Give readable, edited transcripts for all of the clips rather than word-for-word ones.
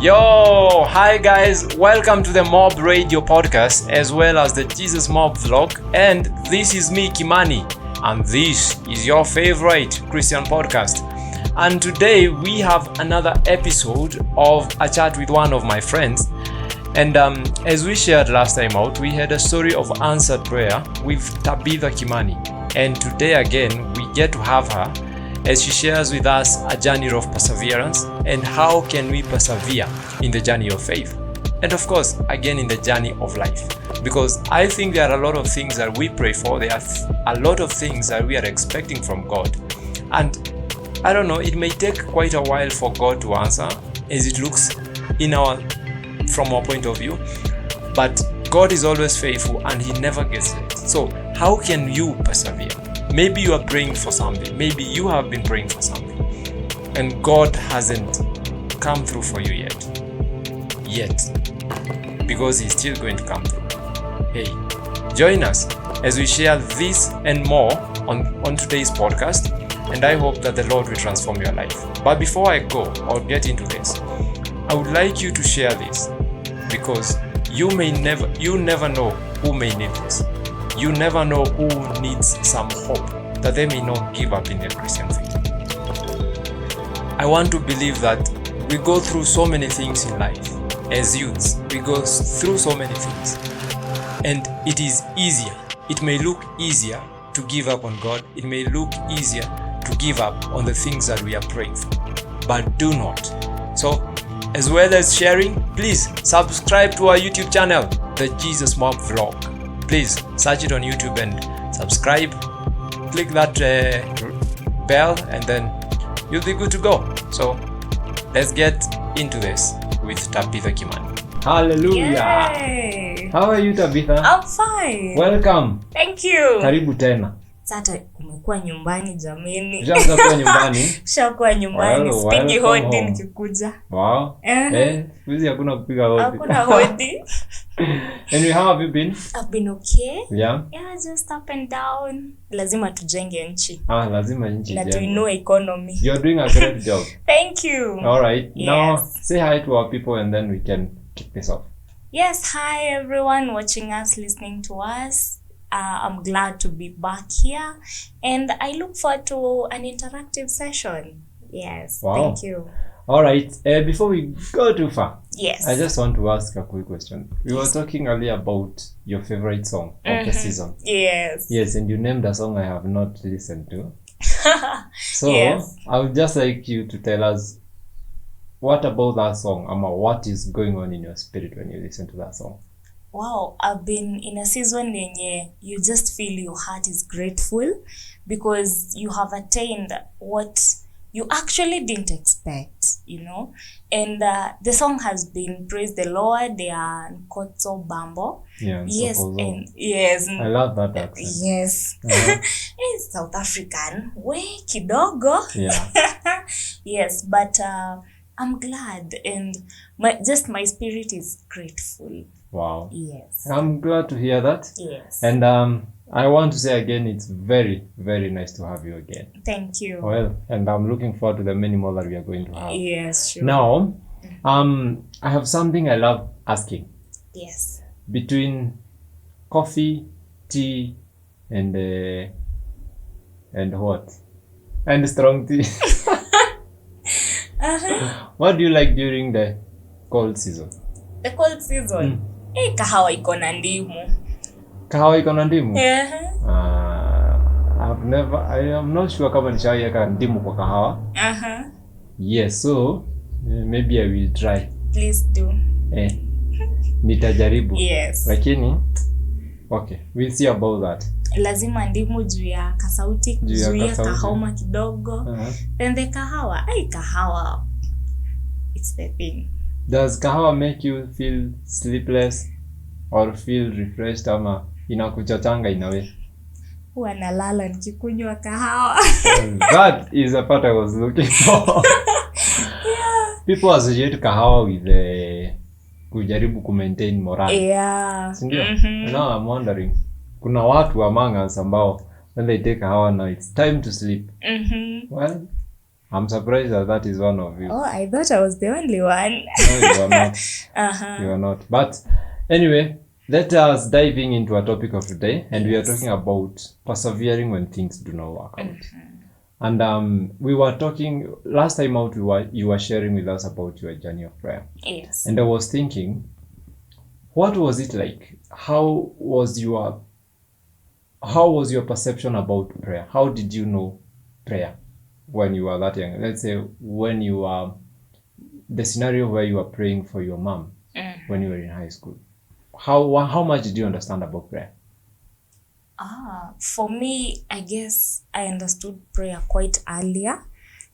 Yo, hi guys, welcome to the Mob Radio podcast as well as the Jesus Mob vlog, and this is me, Kimani, and this is your favorite Christian podcast. And today we have another episode of a chat with one of my friends, and as we shared last time out, we had a story of answered prayer with Tabby Kimani, and today again we get to have her as she shares with us a journey of perseverance and how can we persevere in the journey of faith. And of course, again in the journey of life. Because I think there are a lot of things that we pray for, there are a lot of things that we are expecting from God. And I don't know, it may take quite a while for God to answer as it looks from our point of view. But God is always faithful and He never gets late. So how can you persevere? Maybe you are praying for something. Maybe you have been praying for something. And God hasn't come through for you yet. Because He's still going to come through. Hey, join us as we share this and more on today's podcast. And I hope that the Lord will transform your life. But before I go or get into this, I would like you to share this. Because you never know who may need this. You never know who needs some hope, that they may not give up in their Christian faith. I want to believe that we go through so many things in life. As youths, we go through so many things. And it is easier. It may look easier to give up on God. It may look easier to give up on the things that we are praying for. But do not. So, as well as sharing, please subscribe to our YouTube channel, the Jesus Mob Vlog. Please search it on YouTube and subscribe. Click that bell and then you'll be good to go. So let's get into this with Tabitha Kimani. Hallelujah. Yay. How are you, Tabitha? I'm fine. Welcome. Thank you. Karibu tena. Sasa umekuwa nyumbani jameni. Ushakuwa nyumbani? Ushakuwa nyumbani. Sipigi hodi nikikuja. Wow. Hizi hakuna kupiga hodi. Hakuna hodi. Anyway, how have you been? I've been okay. Yeah. Yeah, just up and down. Lazima tujenge nchi. Lazima nchi na jenge. tuinue economy. You're doing a great job. Thank you. All right. Yes. Now say hi to our people and then we can kick this off. Yes, hi everyone watching us, listening to us. I'm glad to be back here and I look forward to an interactive session. Yes, wow. Thank you. All right, before we go too far, yes, I just want to ask a quick question. We were talking earlier about your favorite song of the season. Yes, and you named a song I have not listened to. So yes. I would just like you to tell us what about that song, what is going on in your spirit when you listen to that song. Wow, I've been in a season when you just feel your heart is grateful because you have attained what you actually didn't expect, and the song has been Praise the Lord, they are Nkotso Bambo. Yeah, yes, and yes. I love that accent. Yes. It's South African. Way kidogo. Yeah. Yes, but I'm glad and my spirit is grateful. Wow. Yes. I'm glad to hear that. Yes. And I want to say again, it's very, very nice to have you again. Thank you. Well, and I'm looking forward to the many more that we are going to have. Yes, sure. Now, I have something I love asking. Yes. Between coffee, tea, and what? And strong tea. What do you like during the cold season? The cold season? Kahawa iko na ndimu. Kahawa iko na ndimu? Yeah. I am not sure kama nishaweka ndimu kwa kahawa. Yes, so maybe I will try. Please do. Nitajaribu. Yes. Lakini okay, we'll see about that. Lazima ndimu juu ya kasauti, juu ya kahoma kidogo. Then the kahawa, kahawa. It's the thing. Does kahawa make you feel sleepless or feel refreshed ama inakuchachanga in a way? Huwa nalala nikikunywa kahawa. That is a part I was looking for. Yeah. People associate kahawa with kujaribu ku-maintain morale. Yeah. Sindio? Now I'm wondering, kuna watu among us ambao when they take kahawa now it's time to sleep. Well, I'm surprised that is one of you. Oh, I thought I was the only one. No, you are not. You are not. But anyway, let us diving into our topic of today, and we are talking about persevering when things do not work out. And we were talking last time out. You were sharing with us about your journey of prayer. Yes. And I was thinking, what was it like? How was your perception about prayer? How did you know prayer when you were that young? Let's say when you were the scenario where you were praying for your mom when you were in high school. How much did you understand about prayer? For me, I guess I understood prayer quite earlier,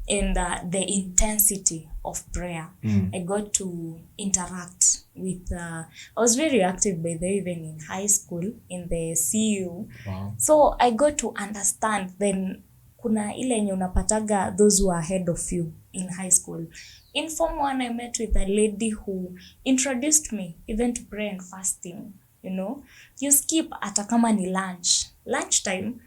and the intensity of prayer. I got to interact with, I was very active by the way, even in high school, in the CU. Wow. So I got to understand. Then kuna ile yenye unapataga those who are ahead of you in high school. In Form 1, I met with a lady who introduced me even to prayer and fasting. You know, you skip hata kama ni lunchtime.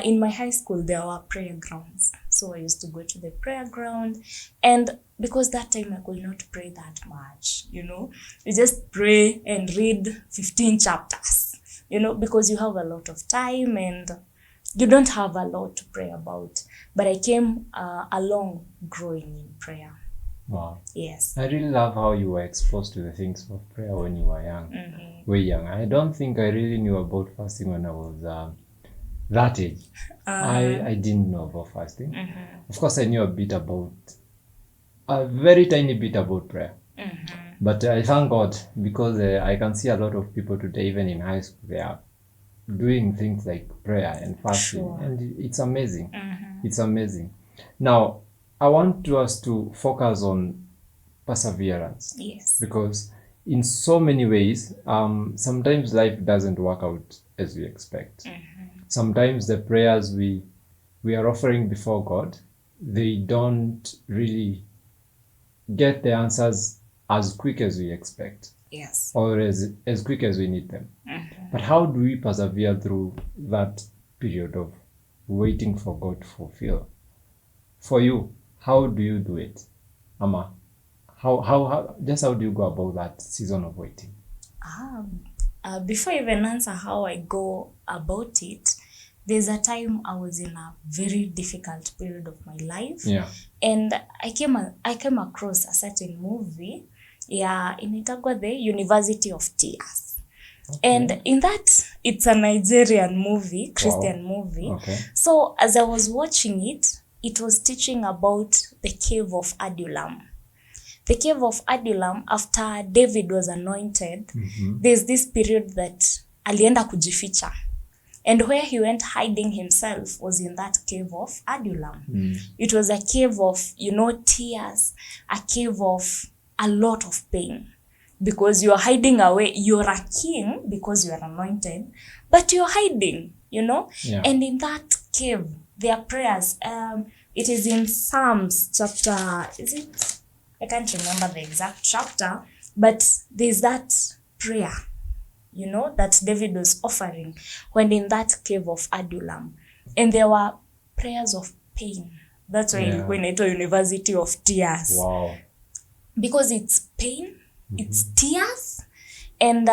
In my high school there were prayer grounds, so I used to go to the prayer ground, and because that time I could not pray that much, you know, you just pray and read 15 chapters, you know, because you have a lot of time and you don't have a lot to pray about. But I came along growing in prayer. Wow. Yes. I really love how you were exposed to the things of prayer when you were young. Way young. I don't think I really knew about fasting when I was that age. I didn't know about fasting. Of course, I knew a very tiny bit about prayer. But I thank God because I can see a lot of people today, even in high school, they are doing things like prayer and fasting. Sure. And it's amazing. It's amazing. Now, I want us to focus on perseverance. Yes. Because in so many ways, sometimes life doesn't work out as we expect. Sometimes the prayers we are offering before God, they don't really get the answers as quick as we expect. Yes. Or as quick as we need them. But how do we persevere through that period of waiting for God to fulfill? For you, how do you do it, Ama? How do you go about that season of waiting? Before I even answer how I go about it, there's a time I was in a very difficult period of my life. Yeah. And I came across a certain movie. Yeah, inaitagwa The University of Tears. Okay. And in that, it's a Nigerian movie, Christian movie. Okay. So as I was watching it, it was teaching about the cave of Adullam. The cave of Adullam, after David was anointed, there's this period that alienda kujificha. And where he went hiding himself was in that cave of Adullam. It was a cave of, you know, tears, a cave of a lot of pain. Because you're hiding away. You're a king because you're anointed, but you're hiding, you know? Yeah. And in that cave, their prayers, it is in Psalms chapter, is it? I can't remember the exact chapter, but there's that prayer, you know, that David was offering when in that cave of Adullam. And there were prayers of pain. That's why when I told University of Tears. Wow. Because it's pain, it's tears, and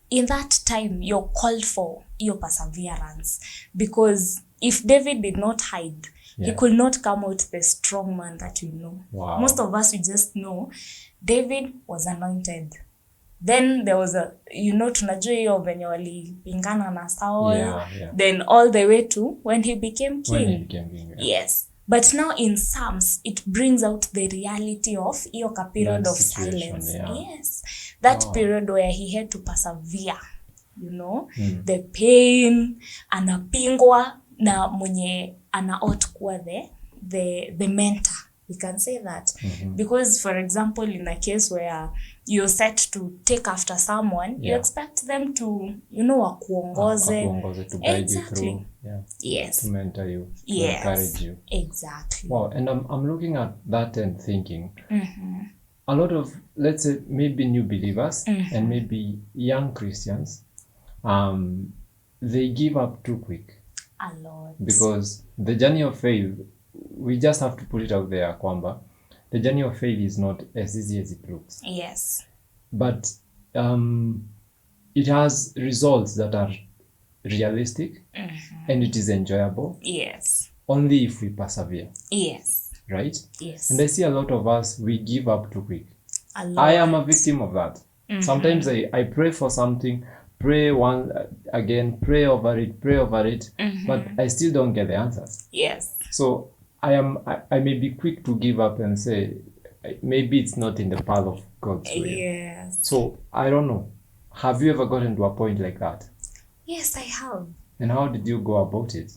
in that time, you're called for your perseverance. Because if David did not hide, he could not come out the strong man that we know. Wow. Most of us, we just know David was anointed. Then there was a, you know, tunajua hiyo venye walipingana na Saul. Then all the way to when he became king. Yes. But now in Psalms, it brings out the reality of iyo period of silence. Yes. That period where he had to persevere, you know, the pain, anapingwa na mwenye ana ought kuwa the mentor. We can say that. Because, for example, in a case where you're set to take after someone, you expect them to, you know, wakuongoze. To guide you through. Yes. To mentor you. To encourage you. Exactly. Wow. And I'm looking at that and thinking, a lot of, let's say, maybe new believers and maybe young Christians, they give up too quick. A lot. Because the journey of faith, we just have to put it out there kwamba the journey of faith is not as easy as it looks. Yes. But it has results that are realistic and it is enjoyable. Yes. Only if we persevere. Yes. Right? Yes. And I see a lot of us, we give up too quick. A lot. I am a victim of that. Sometimes I pray for something, pray again, pray over it, but I still don't get the answers. Yes. So I may be quick to give up and say, maybe it's not in the path of God's will. Yes. So I don't know. Have you ever gotten to a point like that? Yes, I have. And how did you go about it?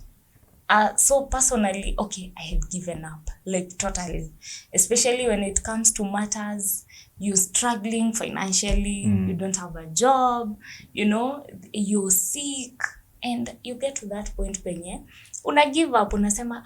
So personally, okay, I had given up, like totally. Especially when it comes to matters, you're struggling financially, you don't have a job, you know, you're sick, and you get to that point penye, una give up, unasema,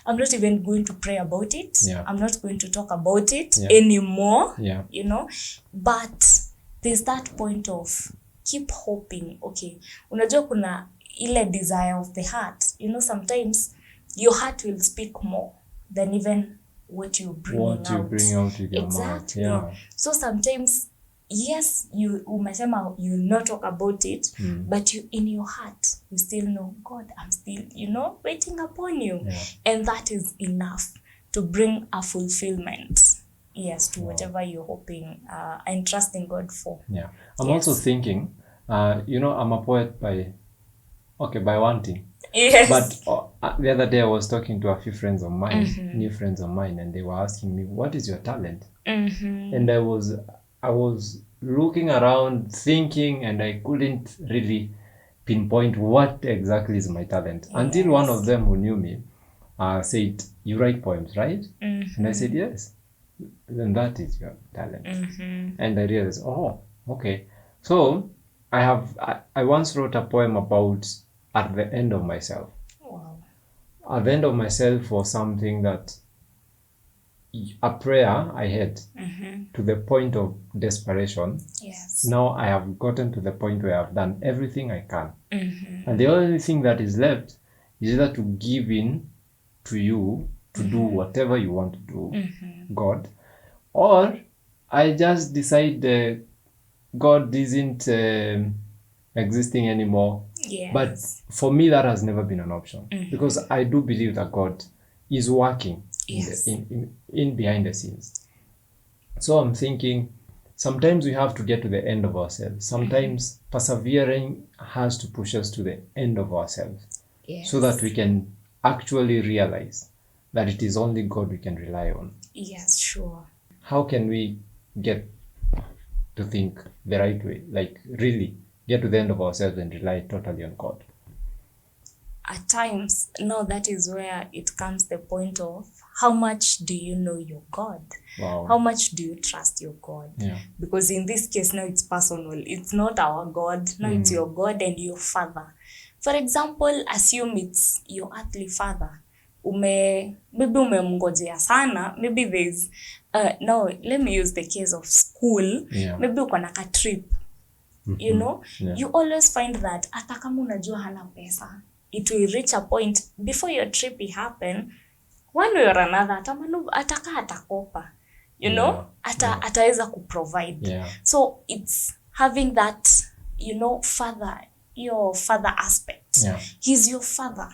I'm not even going to pray about it. Yeah. I'm not going to talk about it anymore, you know. But there's that point of keep hoping. Okay, unajua kuna ile desire of the heart. You know, sometimes your heart will speak more than even what you bring out with your mouth. Yeah. So sometimes, yes, you umesema you not talk about it, but you in your heart you still know, God, I'm still, you know, waiting upon you, and that is enough to bring a fulfillment. Yes, to whatever you're hoping and trusting God for. Yeah, I'm also thinking, you know, I'm a poet by wanting. Yes. But the other day I was talking to a few friends of mine, new friends of mine, and they were asking me, what is your talent? And I was looking around thinking, and I couldn't really pinpoint what exactly is my talent. Until one of them who knew me said, you write poems, right? And I said, yes. Then that is your talent. And I realized, oh, okay. So I once wrote a poem about at the end of myself. Wow. At the end of myself was something that a prayer I had to the point of desperation. Yes. Now I have gotten to the point where I've done everything I can. And the only thing that is left is either to give in to you to do whatever you want to do, God, or I just decide God isn't existing anymore. Yes. But for me, that has never been an option because I do believe that God is working in behind the scenes. So I'm thinking sometimes we have to get to the end of ourselves. Sometimes persevering has to push us to the end of ourselves so that we can actually realize that it is only God we can rely on. Yes, sure. How can we get to think the right way? Like really get to the end of ourselves and rely totally on God? At times, no, that is where it comes the point of how much do you know your God? Wow. How much do you trust your God? Yeah. Because in this case, now it's personal. It's not our God. Now it's your God and your Father. For example, assume it's your earthly father. Maybe umemngojea sana. Maybe there's, no, let me use the case of school. Yeah. Maybe uko na ka trip. You know, you always find that hata kama unajua hana pesa, it will reach a point before your trip happen, one way or another, atakopa, you know, ataweza kuprovide. So it's having that, you know, father, your father aspect. He's your father,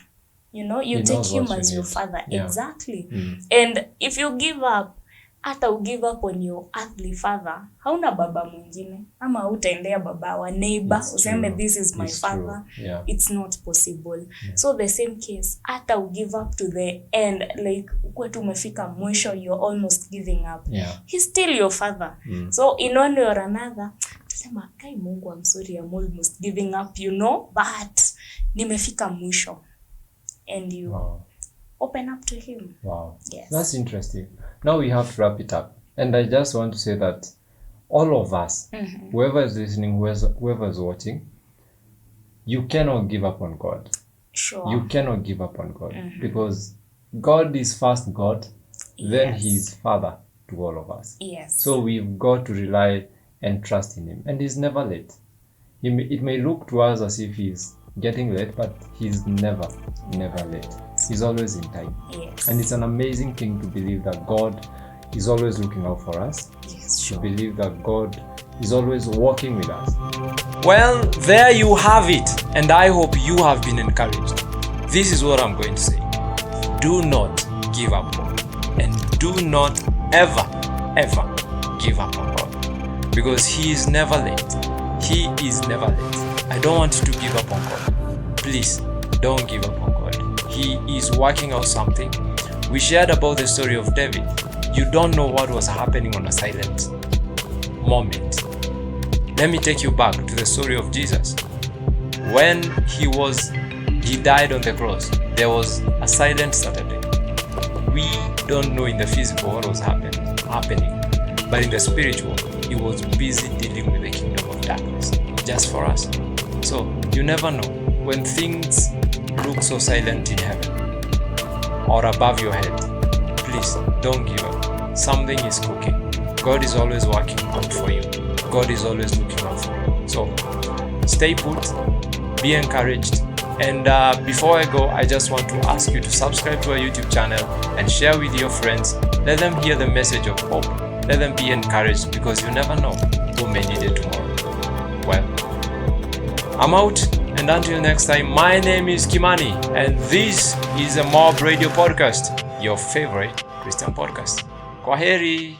you know, you take him as your father. Exactly. And if you give up, hata give up on your earthly father, hauna baba mwingine, ama utaendea baba wa neighbor, useme this is my father. It's not possible. So the same case, hata give up to the end, like kwetu umefika mwisho, you're almost giving up. He's still your father. So in one way or another, tusema, kai Mungu, I'm sorry, I'm almost giving up, you know, but nimefika mwisho. And you open up to him. Wow. Yes. That's interesting. Now we have to wrap it up. And I just want to say that all of us, whoever is listening, whoever is watching, you cannot give up on God. Sure. You cannot give up on God because God is first God, then he is Father to all of us. So we've got to rely and trust in him. And he's never late. It may look to us as if he's getting late, but he's never late. He's always in time. Yes. And it's an amazing thing to believe that God is always looking out for us. Yes, To sure. believe that God is always walking with us. Well, there you have it. And I hope you have been encouraged. This is what I'm going to say. Do not give up hope. And do not ever give up on God. Because He is never late. He is never late. I don't want you to give up on God. Please, don't give up on God. He is working out something. We shared about the story of David. You don't know what was happening on a silent moment. Let me take you back to the story of Jesus. When he died on the cross, there was a silent Saturday. We don't know in the physical what was happening, but in the spiritual, He was busy dealing with the kingdom of darkness, just for us. So you never know when things look so silent in heaven or above your head. Please don't give up. Something is cooking. God is always working out for you. God is always looking out for you. So stay put, be encouraged. And before I go, I just want to ask you to subscribe to our YouTube channel and share with your friends. Let them hear the message of hope. Let them be encouraged, because you never know who may need it tomorrow. Well, I'm out, and until next time, my name is Kimani, and this is a Mob Radio Podcast, your favorite Christian podcast. Kwaheri.